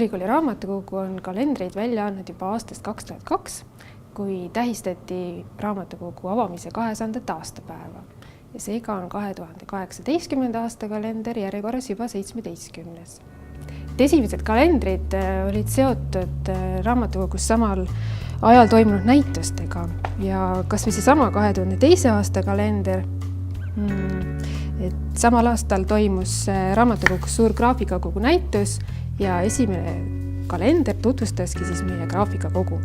Ülikooli raamatukogu on kalendreid välja andnud juba aastast 2002, kui tähistati raamatukogu avamise 200. aastapäeva. Ja seega on 2018. aasta kalender järjekorras juba 17. Esimesed kalendrid olid seotud raamatukogus samal ajal toimunud näitustega ja kas või seesama 2002. aasta kalender. Samal aastal toimus raamatukogus suur graafikakogu näitus ja esimene kalender tutvustaski siis meie graafikakogu.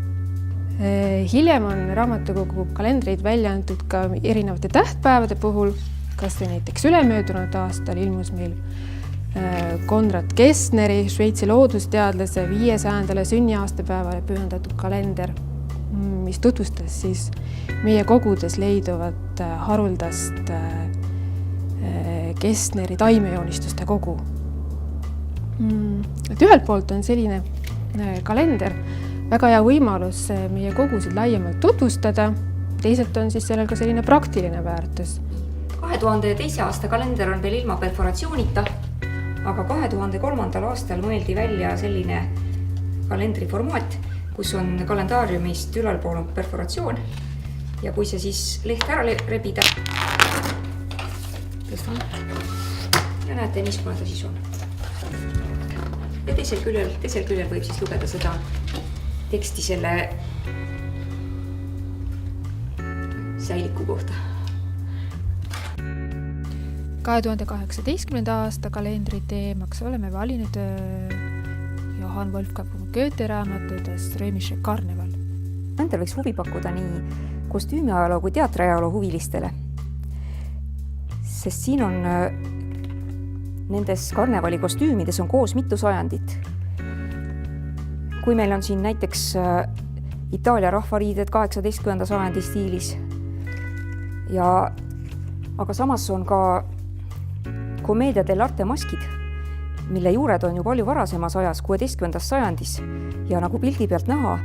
Hiljem on raamatukogu kalendreid välja antud ka erinevate tähtpäevade puhul, kas või näiteks ülemöödunud aastal ilmus meil Konrad Gessneri, Šveitsi loodusteadlase 500. sünniaastapäevale pühendatud kalender, mis tutvustas siis meie kogudes leiduvat haruldast Gessneri taimejoonistuste kogu. Ühelt poolt on selline kalender väga hea võimalus meie kogusid laiemalt tutvustada, teiselt on siis sellel ka selline praktiline väärtus. 2002. aasta kalender on veel ilma perforatsioonita, aga 2003. aastal mõeldi välja selline kalendriformaat, kus on kalendaariumist ülalpool on perforatsioon ja kui see siis leht ära rebida, tõstan ja näete, niisugune ta siis on. Ja teisel küljel võib siis lugeda seda teksti selle säiliku kohta. 2018. aasta kalendri teemaks oleme valinud Johann Wolfgang Goethe raamatutest Römische Karneval. Kalender võiks huvi pakkuda nii kostüümiajaloo kui teatriajaloo huvilistele, sest siin on nendes karnevali kostüümides on koos mitu sajandit. Kui meil on siin näiteks Itaalia rahvariided 18. sajandi stiilis, aga samas on ka Commedia dell'arte maskid, mille juured on ju palju varasemas ajas, 16. sajandis ja nagu pildi pealt näha,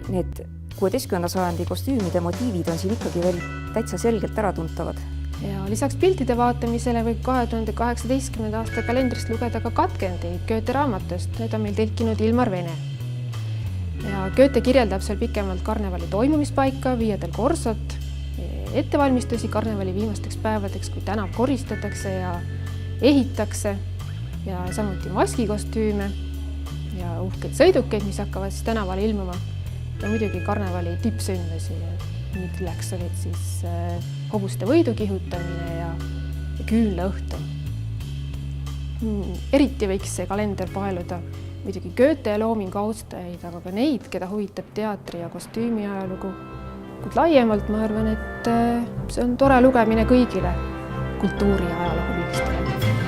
need 16. sajandi kostüümide motiivid on siin ikkagi veel täitsa selgelt äratuntavad. Ja lisaks piltide vaatamisele võib 2018. aasta kalendrist lugeda ka katkendeid Goethe raamatust, need on meil tõlkinud Ilmar Vene. Ja Goethe kirjeldab seal pikemalt karnevali toimumispaika, Via del Corsot, ettevalmistusi karnevali viimasteks päevadeks, kui tänav koristatakse ja ehitakse ja samuti maskikostüüme ja uhkeid sõidukeid, mis hakkavad siis tänavale ilmuma ja muidugi karnevali tippsündmusi, milleks olid siis hobuste võidu kihutamine ja küünlaõhtu. Eriti võiks see kalender paeluda muidugi Goethe loomingu austajaid, aga ka neid, keda huvitab teatri ja kostüümi ajalugu. Kuid laiemalt ma arvan, et see on tore lugemine kõigile kultuuri ja ajaloo huvilistele.